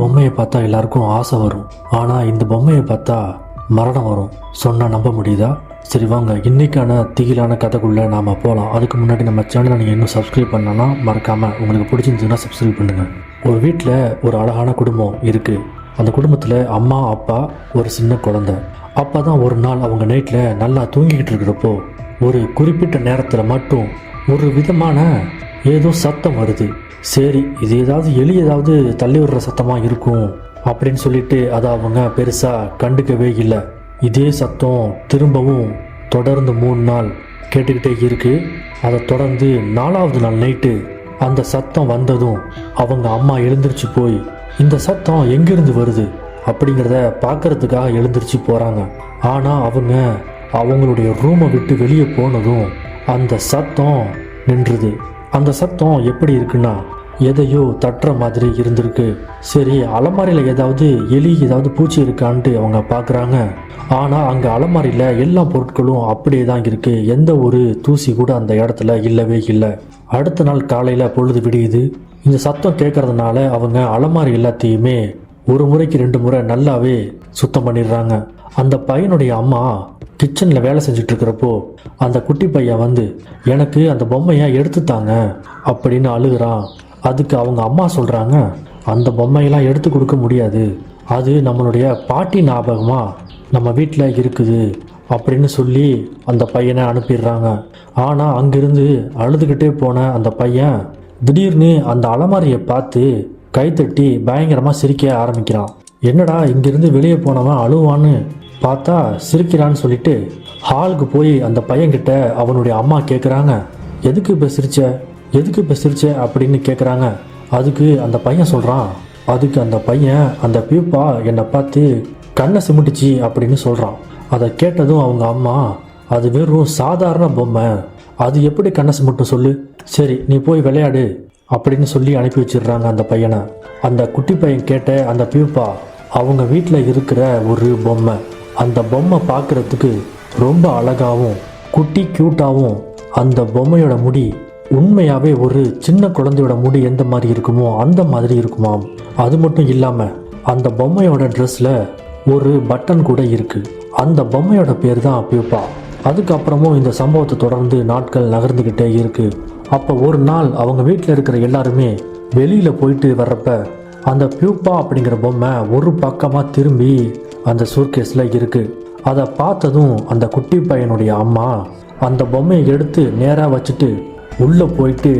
பொம்மையை பார்த்தா எல்லாருக்கும் ஆசை வரும். ஆனால் இந்த பொம்மையை பார்த்தா மரணம் வரும். சொன்னால் நம்ப முடியுதா? சரி வாங்க, இன்றைக்கான திகிலான கதைக்குள்ளே நாம் போகலாம். அதுக்கு முன்னாடி நம்ம சேனலை நீங்கள் இன்னும் சப்ஸ்கிரைப் பண்ணனா மறக்காமல், உங்களுக்கு பிடிச்சிருந்துச்சுன்னா சப்ஸ்கிரைப் பண்ணுங்கள். ஒரு வீட்டில் ஒரு அழகான குடும்பம் இருக்குது. அந்த குடும்பத்தில் அம்மா, அப்பா, ஒரு சின்ன குழந்தை. அப்பா தான் ஒரு நாள் அவங்க நைட்டில் நல்லா தூங்கிக்கிட்டு இருக்கிறப்போ ஒரு குறிப்பிட்ட நேரத்தில் மட்டும் ஒரு விதமான ஏதோ சத்தம் வருது. சரி, இது ஏதாவது எலி ஏதாவது தள்ளி விடுற சத்தமாக இருக்கும் அப்படின்னு சொல்லிட்டு அதை அவங்க பெருசாக கண்டுக்கவே இல்லை. இதே சத்தம் திரும்பவும் தொடர்ந்து 3 நாள் கேட்டுக்கிட்டே இருக்கு. அதை தொடர்ந்து 4வது நாள் நைட்டு அந்த சத்தம் வந்ததும் அவங்க அம்மா எழுந்திரிச்சு போய் இந்த சத்தம் எங்கிருந்து வருது அப்படிங்கிறத பார்க்கறதுக்காக எழுந்திரிச்சு போகிறாங்க. ஆனால் அவங்க அவங்களுடைய ரூமை விட்டு வெளியே போனதும் அந்த சத்தம் நின்றுது. அந்த சத்தம் எப்படி இருக்குன்னா, எதையோ தட்டுற மாதிரி இருந்திருக்கு. சரி, அலமாரியில் ஏதாவது எலி ஏதாவது பூச்சி இருக்கான்ட்டு அவங்க பார்க்குறாங்க. ஆனால் அங்கே அலமாரியில் எல்லா பொருட்களும் அப்படியே தான் இருக்குது. எந்த ஒரு தூசி கூட அந்த இடத்துல இல்லவே இல்லை. அடுத்த நாள் காலையில் பொழுது விடியுது. இந்த சத்தம் கேட்கறதுனால அவங்க அலமாரி எல்லாத்தையுமே 1 முறைக்கு 2 முறை நல்லாவே சுத்தம் பண்ணிடுறாங்க. அந்த பையனுடைய அம்மா கிச்சனில் வேலை செஞ்சுட்டு இருக்கிறப்போ அந்த குட்டி பையன் வந்து எனக்கு அந்த பொம்மையை எடுத்துத்தாங்க அப்படின்னு அழுகிறான். அதுக்கு அவங்க அம்மா சொல்கிறாங்க, அந்த பொம்மையெல்லாம் எடுத்து கொடுக்க முடியாது, அது நம்மளுடைய பாட்டி ஞாபகமாக நம்ம வீட்டில் இருக்குது அப்படின்னு சொல்லி அந்த பையனை அனுப்பிடுறாங்க. ஆனால் அங்கிருந்து அழுதுகிட்டே போன அந்த பையன் திடீர்னு அந்த அலமாரியை பார்த்து கைத்தட்டி பயங்கரமாக சிரிக்க ஆரம்பிக்கிறான். என்னடா இங்கிருந்து வெளியே போனவன் அழுவான்னு பார்த்தா சிரிக்கிறான்னு சொல்லிட்டு ஹாலுக்கு போய் அந்த பையன்கிட்ட அவனுடைய அம்மா கேட்குறாங்க, எதுக்கு இப்போ சிரிச்ச அப்படின்னு கேட்குறாங்க. அதுக்கு அந்த பையன் சொல்கிறான். அதுக்கு அந்த பையன், அந்த பியூப்பா என்னை பார்த்து கண்ணை சிமிட்டுச்சு அப்படின்னு சொல்கிறான். அதை கேட்டதும் அவங்க அம்மா, அது வெறும் சாதாரண பொம்மை, அது எப்படி கண்ணை சிமிட்டும் சொல்லு, சரி நீ போய் விளையாடு அப்படின்னு சொல்லி அனுப்பி வச்சிடுறாங்க அந்த பையனை. அந்த குட்டி பையன் கேட்ட அந்த பியூப்பா அவங்க வீட்டில் இருக்கிற ஒரு பொம்மை. அந்த பொம்மை பார்க்குறதுக்கு ரொம்ப அழகாகவும் குட்டி க்யூட்டாகவும், அந்த பொம்மையோட முடி உண்மையாகவே ஒரு சின்ன குழந்தையோட முடி எந்த மாதிரி இருக்குமோ அந்த மாதிரி இருக்குமாம். அது மட்டும் இல்லாமல் அந்த பொம்மையோட ட்ரெஸ்ஸில் ஒரு பட்டன் கூட இருக்குது. அந்த பொம்மையோட பேர் தான் பியூப்பா. அதுக்கப்புறமும் இந்த சம்பவத்தை தொடர்ந்து நாட்கள் நகர்ந்துக்கிட்டே இருக்குது. அப்போ ஒரு நாள் அவங்க வீட்டில் இருக்கிற எல்லாருமே வெளியில் போயிட்டு வர்றப்ப அந்த பியூப்பா அப்படிங்கிற பொம்மை ஒரு பக்கமாக திரும்பி அந்த சூட்கேஸில் இருக்குது. அதை பார்த்ததும் அந்த குட்டி பையனுடைய அம்மா அந்த பொம்மையை எடுத்து நேராக வச்சுட்டு உள்ளே போயிட்டு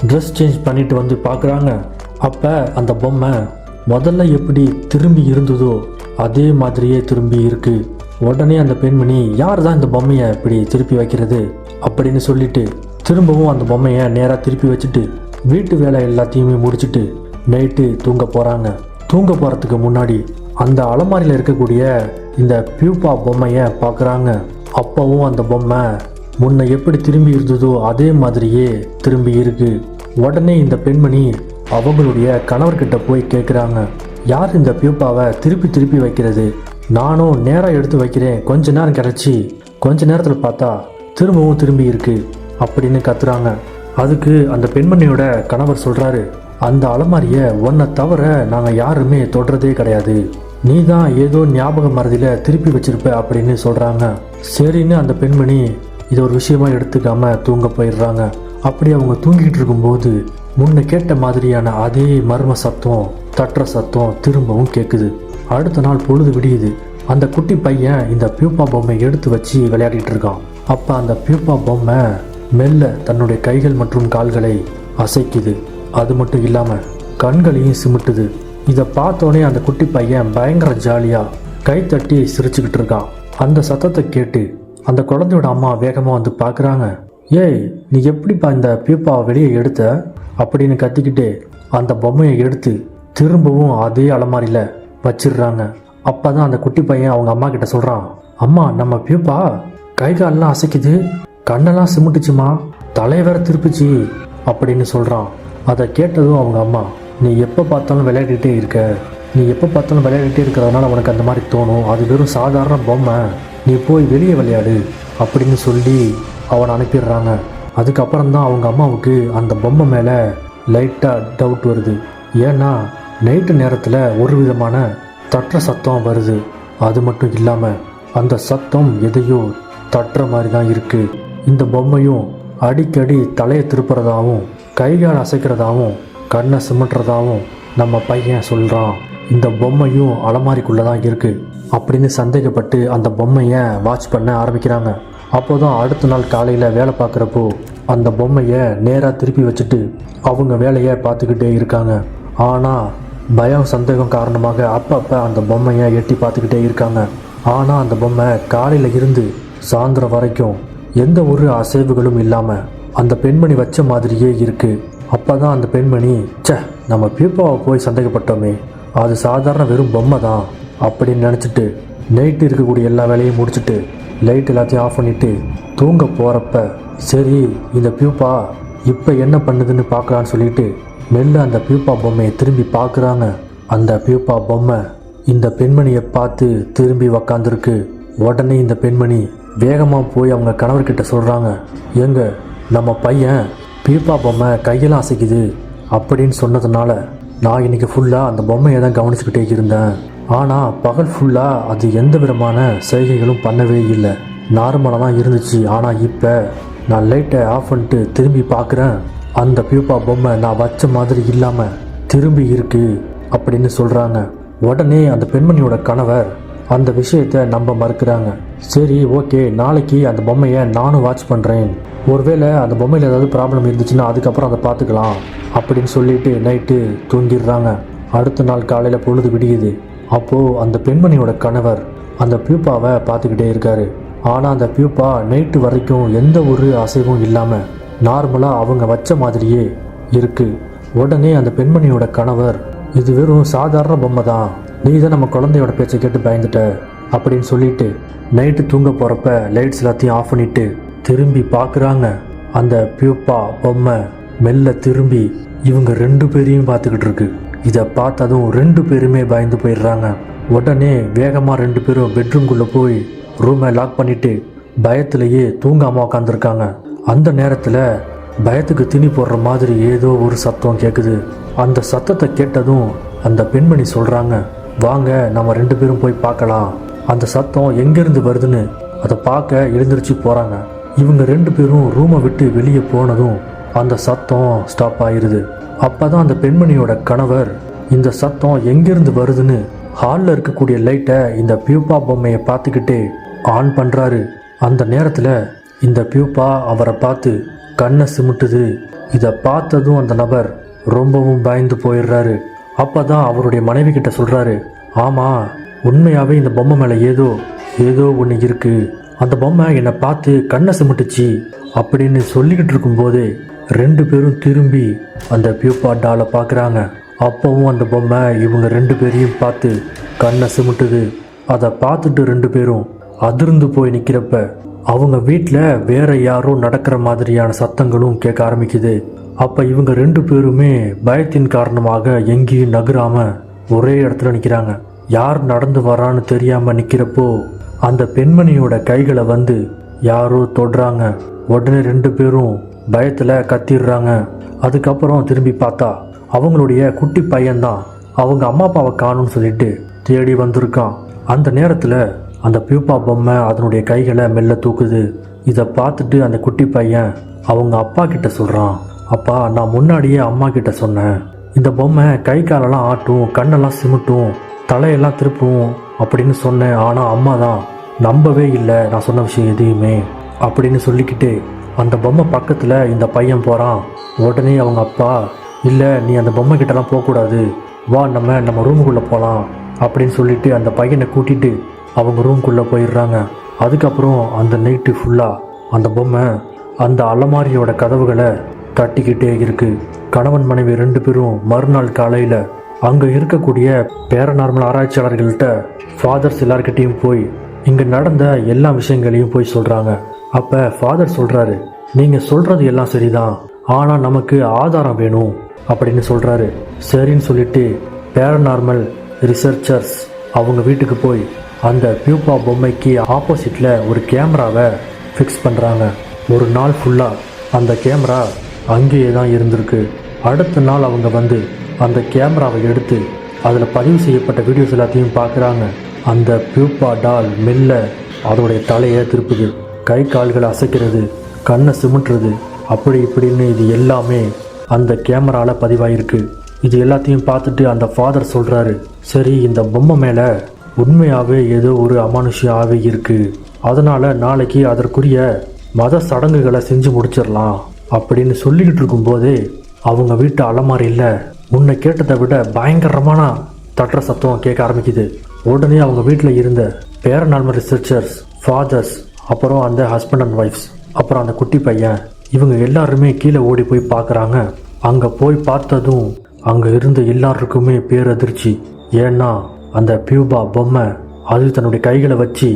ட்ரெஸ் சேஞ்ச் பண்ணிட்டு வந்து பார்க்குறாங்க. அப்போ அந்த பொம்மை முதல்ல எப்படி திரும்பி இருந்ததோ அதே மாதிரியே திரும்பி இருக்குது. உடனே அந்த பெண்மணி, யார் தான் இந்த பொம்மையை இப்படி திருப்பி வைக்கிறது அப்படின்னு சொல்லிட்டு திரும்பவும் அந்த பொம்மையை நேராக திருப்பி வச்சுட்டு வீட்டு வேலை எல்லாத்தையுமே முடிச்சுட்டு நைட்டு தூங்க போகிறாங்க. தூங்க போகிறதுக்கு முன்னாடி அந்த அலமாரியில் இருக்கக்கூடிய இந்த பியூப்பா பொம்மையை பார்க்குறாங்க. அப்போவும் அந்த பொம்மை முன்ன எப்படி திரும்பி இருந்ததோ அதே மாதிரியே திரும்பி இருக்கு. உடனே இந்த பெண்மணி அவங்களுடைய கணவர்கிட்ட போய் கேட்குறாங்க, யார் இந்த பியூப்பாவை திருப்பி திருப்பி வைக்கிறது? நானும் நேராக எடுத்து வைக்கிறேன், கொஞ்ச நேரம் கிடச்சி கொஞ்ச நேரத்தில் பார்த்தா திரும்பவும் திரும்பி இருக்கு அப்படின்னு கத்துறாங்க. அதுக்கு அந்த பெண்மணியோட கணவர் சொல்கிறாரு, அந்த அலமாரியை உன்னை தவிர நாங்கள் யாருமே தொடுறதே கிடையாது, நீ தான் ஏதோ ஞாபக மறதியில் திருப்பி வச்சிருப்ப அப்படின்னு சொல்கிறாங்க. சரின்னு அந்த பெண்மணி இது ஒரு விஷயமா எடுத்துக்காம தூங்க போயிடுறாங்க. அப்படி அவங்க தூங்கிட்டு இருக்கும்போது முன்ன கேட்ட மாதிரியான அதே மர்ம சத்தம், தட்டுற சத்தம் திரும்பவும் கேட்குது. அடுத்த நாள் பொழுது விடியுது. அந்த குட்டி பையன் இந்த பியூப்பா பொம்மை எடுத்து வச்சு விளையாடிட்டு இருக்கான். அப்போ அந்த பியூப்பா பொம்மை மெல்ல தன்னுடைய கைகள் மற்றும் கால்களை அசைக்குது. அது மட்டும் இல்லாமல் கண்களையும் சிமிட்டுது. இதை பார்த்தோன்னே அந்த குட்டி பையன் பயங்கர ஜாலியாக கைத்தட்டி சிரிச்சுக்கிட்டு இருக்கான். அந்த சத்தத்தை கேட்டு அந்த குழந்தையோட அம்மா வேகமாக வந்து பார்க்குறாங்க. ஏய், நீ எப்படிப்பா இந்த பியூப்பாவை வெளியே எடுத்த அப்படின்னு கத்திக்கிட்டே அந்த பொம்மையை எடுத்து திரும்பவும் அதே அலமாரியில் வச்சிடுறாங்க. அப்போ தான் அந்த குட்டி பையன் அவங்க அம்மா கிட்ட சொல்கிறான், அம்மா நம்ம பியூப்பா கை காலெலாம் அசைக்குது, கண்ணெல்லாம் சிமிட்டுச்சுமா, தலைவேற திருப்பிச்சு அப்படின்னு சொல்கிறான். அதை கேட்டதும் அவங்க அம்மா, நீ எப்போ பார்த்தாலும் விளையாடிட்டே இருக்கிறதுனால உனக்கு அந்த மாதிரி தோணும், அது வெறும் சாதாரண பொம்மை, நீ போய் வெளியே விளையாடு அப்படின்னு சொல்லி அவனை அனுப்பிடுறாங்க. அதுக்கப்புறம் தான் அவங்க அம்மாவுக்கு அந்த பொம்மை மேலே லைட்டாக டவுட் வருது. ஏன்னா நைட்டு நேரத்தில் ஒரு விதமான தட்டுற சத்தம் வருது. அது மட்டும் இல்லாமல் அந்த சத்தம் எதையோ தட்டுற மாதிரி தான் இருக்குது. இந்த பொம்மையும் அடிக்கடி தலையை திருப்புறதாகவும் கைகால் அசைக்கிறதாகவும் கண்ணை சிமிட்டுறதாகவும் நம்ம பையன் சொல்கிறான். இந்த பொம்மையும் அலமாரிக்குள்ளே தான் இருக்குது அப்படின்னு சந்தேகப்பட்டு அந்த பொம்மையை வாட்ச் பண்ண ஆரம்பிக்கிறாங்க. அப்போ தான் அடுத்த நாள் காலையில் வேலை பார்க்குறப்போ அந்த பொம்மையை நேராக திருப்பி வச்சுட்டு அவங்க வேலையை பார்த்துக்கிட்டே இருக்காங்க. ஆனால் பயம் சந்தேகம் காரணமாக அப்பப்போ அந்த பொம்மையை எட்டி பார்த்துக்கிட்டே இருக்காங்க. ஆனால் அந்த பொம்மை காலையில் இருந்து சாயந்தரம் வரைக்கும் எந்த ஒரு அசைவுகளும் இல்லாமல் அந்த பெண்மணி வச்ச மாதிரியே இருக்குது. அப்போ தான் அந்த பெண்மணி, நம்ம பியூப்பாவை போய் சந்தேகப்பட்டோமே, அது சாதாரண வெறும் பொம்மை தான் அப்படின்னு நினச்சிட்டு நைட்டு இருக்கக்கூடிய எல்லா வேலையும் முடிச்சுட்டு லைட் எல்லாத்தையும் ஆஃப் பண்ணிவிட்டு தூங்க போகிறப்ப சரி இந்த பியூப்பா இப்போ என்ன பண்ணுதுன்னு பார்க்கலான்னு சொல்லிட்டு மெல்ல அந்த பியூப்பா பொம்மையை திரும்பி பார்க்குறாங்க. அந்த பியூப்பா பொம்மை இந்த பெண்மணியை பார்த்து திரும்பி உக்காந்துருக்கு. உடனே இந்த பெண்மணி வேகமாக போய் அவங்க கணவர்கிட்ட சொல்கிறாங்க, எங்க நம்ம பையன் பியூப்பா பொம்மை கையெல்லாம் அசைக்குது அப்படின்னு சொன்னதுனால நான் இன்னைக்கு ஃபுல்லாக அந்த பொம்மையை தான் கவனிச்சுக்கிட்டே இருந்தேன். ஆனால் பகல் ஃபுல்லாக அது எந்த விதமான செய்கைகளும் பண்ணவே இல்லை, நார்மலாக தான் இருந்துச்சு. ஆனால் இப்போ நான் லைட்டை ஆஃப் பண்ணிட்டு திரும்பி பார்க்குறேன், அந்த பியூப்பா பொம்மை நான் வச்ச மாதிரி இல்லாமல் திரும்பி இருக்கு அப்படின்னு சொல்கிறாங்க. உடனே அந்த பெண்மணியோட கணவர் அந்த விஷயத்தை நம்ப மறுக்கிறாங்க. சரி ஓகே, நாளைக்கு அந்த பொம்மையை நானும் வாட்ச் பண்ணுறேன், ஒருவேளை அந்த பொம்மையில் ஏதாவது ப்ராப்ளம் இருந்துச்சுன்னா அதுக்கப்புறம் அதை பார்த்துக்கலாம் அப்படின்னு சொல்லிட்டு நைட்டு தூங்கிடுறாங்க. அடுத்த நாள் காலையில் பொழுது விடியுது. அப்போது அந்த பெண்மணியோட கணவர் அந்த பியூப்பாவை பார்த்துக்கிட்டே இருக்காரு. ஆனால் அந்த பியூப்பா நைட்டு வரைக்கும் எந்த ஒரு அசைவும் இல்லாமல் நார்மலாக அவங்க வச்ச மாதிரியே இருக்குது. உடனே அந்த பெண்மணியோட கணவர், இது வெறும் சாதாரண பொம்மை தான், நீ தான் நம்ம குழந்தையோட பேச்சை கேட்டு பயந்துட்ட அப்படின்னு சொல்லிட்டு நைட்டு தூங்க போகிறப்ப லைட்ஸ் எல்லாத்தையும் ஆஃப் பண்ணிட்டு திரும்பி பார்க்குறாங்க. அந்த பியூப்பா பொம்மை மெல்ல திரும்பி இவங்க 2 பேரையும் பார்த்துக்கிட்டு இருக்கு. இதை பார்த்ததும் 2 பேருமே பயந்து போயிடுறாங்க. உடனே வேகமாக 2 பேரும் பெட்ரூம்குள்ளே போய் ரூமை லாக் பண்ணிட்டு பயத்திலேயே தூங்காமல் உட்காந்துருக்காங்க. அந்த நேரத்தில் பயத்துக்கு திணி போடுற மாதிரி ஏதோ ஒரு சத்தம் கேட்குது. அந்த சத்தத்தை கேட்டதும் அந்த பெண்மணி சொல்கிறாங்க, வாங்க நம்ம 2 பேரும் போய் பார்க்கலாம். அந்த சத்தம் எங்கேருந்து வருதுன்னு அதை பார்க்க எழுந்திரிச்சு போகிறாங்க. இவங்க 2 பேரும் ரூமை விட்டு வெளியே போனதும் அந்த சத்தம் ஸ்டாப் ஆயிடுது. அப்போ தான் அந்த பெண்மணியோட கணவர் இந்த சத்தம் எங்கேருந்து வருதுன்னு ஹாலில் இருக்கக்கூடிய லைட்டை இந்த பியூப்பா பொம்மையை பார்த்துக்கிட்டே ஆன் பண்ணுறாரு. அந்த நேரத்தில் இந்த பியூப்பா அவரை பார்த்து கண்ணை சிமிட்டுது. இதை பார்த்ததும் அந்த நபர் ரொம்பவும் பயந்து போயிடுறாரு. அப்போ தான் அவருடைய மனைவி கிட்ட சொல்கிறாரு, ஆமாம் உண்மையாகவே இந்த பொம்மை மேலே ஏதோ ஒன்று இருக்குது, அந்த பொம்மை என்னை பார்த்து கண்ணை சிமிட்டுச்சு அப்படின்னு சொல்லிக்கிட்டு இருக்கும்போதே 2 பேரும் திரும்பி அந்த பியூப்பா டாலை பார்க்குறாங்க. அப்போவும் அந்த பொம்மை இவங்க 2 பேரையும் பார்த்து கண்ணை சிமிட்டுது. அதை பார்த்துட்டு 2 பேரும் அதிர்ந்து போய் நிற்கிறப்ப அவங்க வீட்டில் வேற யாரோ நடக்கிற மாதிரியான சத்தங்களும் கேட்க ஆரம்பிக்குது. அப்போ இவங்க 2 பேருமே பயத்தின் காரணமாக எங்கேயும் நகராமல் ஒரே இடத்துல நிற்கிறாங்க. யார் நடந்து வரான்னு தெரியாமல் நிற்கிறப்போ அந்த பெண்மணியோட கைகளை வந்து யாரோ தொடுறாங்க. உடனே 2 பேரும் பயத்தில் கத்திடுறாங்க. அதுக்கப்புறம் திரும்பி பார்த்தா அவங்களுடைய குட்டி பையன்தான் அவங்க அம்மா அப்பாவை காணும்னு சொல்லிட்டு தேடி வந்திருக்கான். அந்த நேரத்தில் அந்த பியூப்பா பொம்மை அதனுடைய கைகளை மெல்ல தூக்குது. இதை பார்த்துட்டு அந்த குட்டி பையன் அவங்க அப்பா கிட்ட சொல்கிறான், அப்பா நான் முன்னாடியே அம்மா கிட்ட சொன்னேன், இந்த பொம்மை கை காலெல்லாம் ஆட்டும், கண்ணெல்லாம் சிமிட்டும், தலையெல்லாம் திருப்பும் அப்படின்னு சொன்னேன். ஆனால் அம்மா தான் நம்பவே இல்லை நான் சொன்ன விஷயம் எதையுமே அப்படின்னு சொல்லிக்கிட்டு அந்த பொம்மை பக்கத்தில் இந்த பையன் போகிறான். உடனே அவங்க அப்பா, இல்லை நீ அந்த பொம்மை கிட்டலாம் போகக்கூடாது, வா நம்ம ரூமுக்குள்ளே போகலாம் அப்படின்னு சொல்லிட்டு அந்த பையனை கூட்டிகிட்டு அவங்க ரூமுக்குள்ளே போயிடுறாங்க. அதுக்கப்புறம் அந்த நைட்டு ஃபுல்லாக அந்த பொம்மை அந்த அலமாரியோட கதவுகளை தட்டிக்கிட்டே இருக்கு. கணவன் மனைவி 2 பேரும் மறுநாள் காலையில் அங்கே இருக்கக்கூடிய பேரநார்மல் ஆராய்ச்சியாளர்கள்ட்ட ஃபாதர்ஸ் எல்லார்கிட்டையும் போய் இங்கே நடந்த எல்லா விஷயங்களையும் போய் சொல்கிறாங்க. அப்போ ஃபாதர் சொல்கிறாரு, நீங்கள் சொல்கிறது எல்லாம் சரிதான், ஆனால் நமக்கு ஆதாரம் வேணும் அப்படின்னு சொல்கிறாரு. சரின்னு சொல்லிட்டு பேரநார்மல் ரிசர்ச்சர்ஸ் அவங்க வீட்டுக்கு போய் அந்த பியூப்பா பொம்மைக்கு ஆப்போசிட்டில் ஒரு கேமராவை ஃபிக்ஸ் பண்ணுறாங்க. ஒரு நாள் ஃபுல்லாக அந்த கேமரா அங்கேயே தான் இருந்திருக்கு. அடுத்த நாள் அவங்க வந்து அந்த கேமராவை எடுத்து அதில் பதிவு செய்யப்பட்ட வீடியோஸ் எல்லாத்தையும் பார்க்குறாங்க. அந்த பியூப்பா டால் மெல்ல அதோடைய தலையை திருப்புது, கை கால்களை அசைக்கிறது, கண்ணை சிமிட்டுறது, அப்படி இப்படின்னு இது எல்லாமே அந்த கேமராவில் பதிவாயிருக்கு. இது எல்லாத்தையும் பார்த்துட்டு அந்த ஃபாதர் சொல்கிறாரு, சரி இந்த பொம்மை மேலே உண்மையாகவே ஏதோ ஒரு அமானுஷ்ய ஆவி இருக்குது, அதனால் நாளைக்கு அதற்குரிய மத சடங்குகளை செஞ்சு முடிச்சிடலாம் அப்படின்னு சொல்லிக்கிட்டு இருக்கும்போதே அவங்க வீட்டு அலமாரியில் முன்ன கேட்டதை விட பயங்கரமான தட்டுற சத்தம் கேட்க ஆரம்பிக்குது. உடனே அவங்க வீட்டில் இருந்த பேரநார்மல் ரிசர்ச்சர்ஸ், ஃபாதர்ஸ், அப்புறம் அந்த ஹஸ்பண்ட் அண்ட் ஒய்ஃப்ஸ், அப்புறம் அந்த குட்டி பையன், இவங்க எல்லாருமே கீழே ஓடி போய் பார்க்குறாங்க. அங்கே போய் பார்த்ததும் அங்கே இருந்த எல்லாருக்குமே பேரதிர்ச்சி. ஏன்னா அந்த பியூபா பொம்மை அது தன்னுடைய கைகளை வச்சு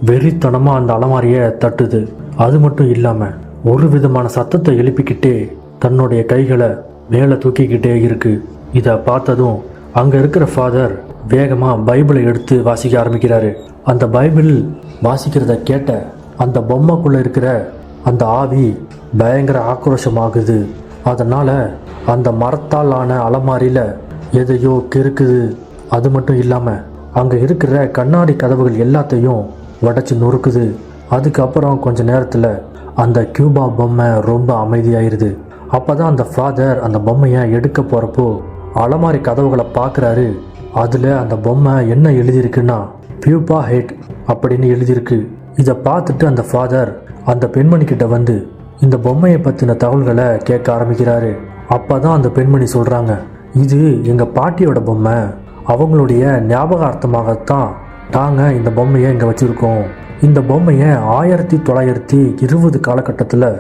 வெறித்தனமாக அந்த அலமாரியை தட்டுது. அது மட்டும் இல்லாமல் ஒரு விதமான சத்தத்தை எழுப்பிக்கிட்டே தன்னுடைய கைகளை மேலே தூக்கிக்கிட்டே இருக்கு. இதை பார்த்ததும் அங்கே இருக்கிற ஃபாதர் வேகமாக பைபிளை எடுத்து வாசிக்க ஆரம்பிக்கிறாரு. அந்த பைபிள் வாசிக்கிறத கேட்ட அந்த பொம்மைக்குள்ளே இருக்கிற அந்த ஆவி பயங்கர ஆக்ரோஷமாகுது. அதனால் அந்த மரத்தால் ஆன அலமாரியில் எதையோ கிறுக்குது. அது மட்டும் இல்லாமல் அங்கே இருக்கிற கண்ணாடி கதவுகள் எல்லாத்தையும் உடச்சி நொறுக்குது. அதுக்கப்புறம் கொஞ்ச நேரத்தில் அந்த கியூபா பொம்மை ரொம்ப அமைதியாயிருது. அப்போ தான் அந்த ஃபாதர் அந்த பொம்மையை எடுக்க போகிறப்போ அலமாரி கதவுகளை பார்க்குறாரு. அதில் அந்த பொம்மை என்ன எழுதியிருக்குன்னா பியூபா ஹெட் அப்படின்னு எழுதியிருக்கு. இதை பார்த்துட்டு அந்த ஃபாதர் அந்த பெண்மணிக்கிட்ட வந்து இந்த பொம்மையை பற்றின தகவல்களை கேட்க ஆரம்பிக்கிறாரு. அப்போ தான் அந்த பெண்மணி சொல்கிறாங்க, இது எங்கள் பாட்டியோட பொம்மை, அவங்களுடைய ஞாபகார்த்தமாகத்தான் நாங்கள் இந்த பொம்மையை இங்கே வச்சுருக்கோம். இந்த பொம்மையை 1920 காலகட்டத்தில்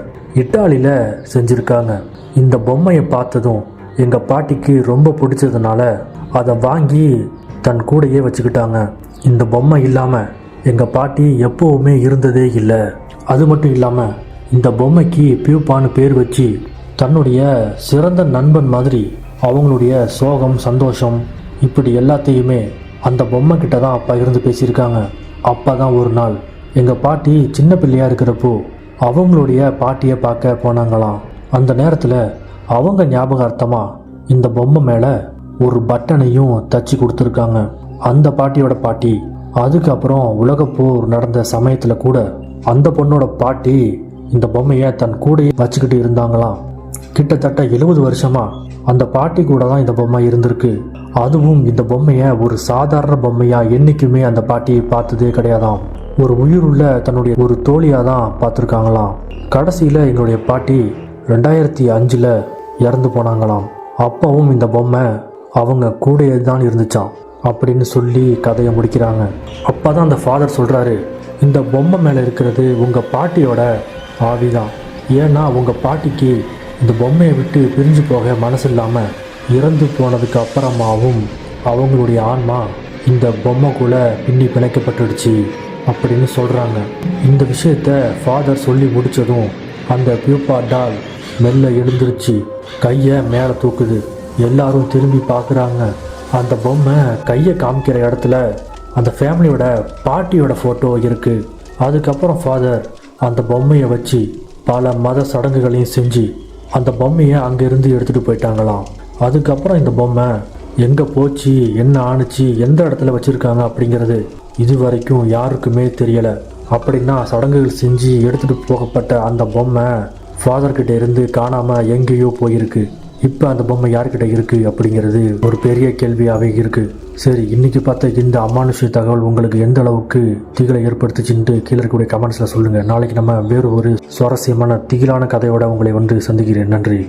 இட்டாலியில் செஞ்சுருக்காங்க. இந்த பொம்மையை பார்த்ததும் எங்கள் பாட்டிக்கு ரொம்ப பிடிச்சதுனால அதை வாங்கி தன் கூடையே வச்சுக்கிட்டாங்க. இந்த பொம்மை இல்லாமல் எங்கள் பாட்டி எப்போவுமே இருந்ததே இல்லை. அது மட்டும் இல்லாமல் இந்த பொம்மைக்கு பியூப்பான்னு பேர் வச்சு தன்னுடைய சிறந்த நண்பன் மாதிரி அவங்களுடைய சோகம், சந்தோஷம், இப்படி எல்லாத்தையுமே அந்த பொம்மை கிட்ட தான் பகிர்ந்து பேசியிருக்காங்க. அப்போ தான் ஒரு நாள் எங்கள் பாட்டி சின்ன பிள்ளையாக இருக்கிறப்போ அவங்களுடைய பாட்டியை பார்க்க போனாங்களாம். அந்த நேரத்தில் அவங்க ஞாபகார்த்தமாக இந்த பொம்மை மேலே ஒரு பட்டனையும் தச்சு கொடுத்துருக்காங்க. அந்த பாட்டியோட பாட்டி அதுக்கப்புறம் உலகப்போர் நடந்த சமயத்தில் கூட அந்த பொண்ணோட பாட்டி இந்த பொம்மையை தன் கூடையே வச்சுக்கிட்டு இருந்தாங்களாம். கிட்டத்தட்ட 70 வருஷமாக அந்த பாட்டி கூட தான் இந்த பொம்மை இருந்திருக்கு. அதுவும் இந்த பொம்மையை ஒரு சாதாரண பொம்மையாக என்றைக்குமே அந்த பாட்டியை பார்த்ததே கிடையாதாம். ஒரு உயிருள்ள தன்னுடைய ஒரு தோழியாக தான் பார்த்துருக்காங்களாம். கடைசியில் எங்களுடைய பாட்டி 2005 இறந்து போனாங்களாம். அப்பவும் இந்த பொம்மை அவங்க கூடையே தான் இருந்துச்சான் அப்படின்னு சொல்லி கதையை முடிக்கிறாங்க. அப்போ தான் அந்த ஃபாதர் சொல்கிறாரு, இந்த பொம்மை மேலே இருக்கிறது உங்கள் பாட்டியோட ஆவி தான். ஏன்னா உங்கள் பாட்டிக்கு இந்த பொம்மையை விட்டு பிரிஞ்சு போக மனசு இல்லாமல் இறந்து போனதுக்கு அப்புறமாவும் அவங்களுடைய ஆன்மா இந்த பொம்மைக்குள்ளே பின்னி பிணைக்கப்பட்டுடுச்சு அப்படின்னு சொல்கிறாங்க. இந்த விஷயத்த ஃபாதர் சொல்லி முடித்ததும் அந்த பியூப்பா டால் மெல்ல எழுந்திருச்சு கையை மேலே தூக்குது. எல்லாரும் திரும்பி பார்க்குறாங்க. அந்த பொம்மை கையை காமிக்கிற இடத்துல அந்த ஃபேமிலியோட பாட்டியோட ஃபோட்டோ இருக்குது. அதுக்கப்புறம் ஃபாதர் அந்த பொம்மையை வச்சு பல மத சடங்குகளையும் செஞ்சு அந்த பொம்மையை அங்கேருந்து எடுத்துகிட்டு போயிட்டாங்களாம். அதுக்கப்புறம் இந்த பொம்மை எங்கே போச்சு, என்ன ஆணுச்சு, எந்த இடத்துல வச்சுருக்காங்க அப்படிங்கிறது இது வரைக்கும் யாருக்குமே தெரியலை. அப்படின்னா சடங்குகள் செஞ்சு எடுத்துகிட்டு போகப்பட்ட அந்த பொம்மை ஃபாதர்கிட்ட இருந்து காணாமல் எங்கேயோ போயிருக்கு. இப்போ அந்த பொம்மை யார்கிட்ட இருக்குது அப்படிங்கிறது ஒரு பெரிய கேள்வியாகவே இருக்குது. சரி, இன்றைக்கி பார்த்த இந்த அமானுஷ்ய தகவல் உங்களுக்கு எந்த அளவுக்கு திகிலை ஏற்படுத்துச்சுன்ட்டு கீழே இருக்கக்கூடிய கமெண்ட்ஸில் சொல்லுங்கள். நாளைக்கு நம்ம வேறு ஒரு சுவாரஸ்யமான திகிலான கதையோட உங்களை வந்து சந்திக்கிறேன். நன்றி.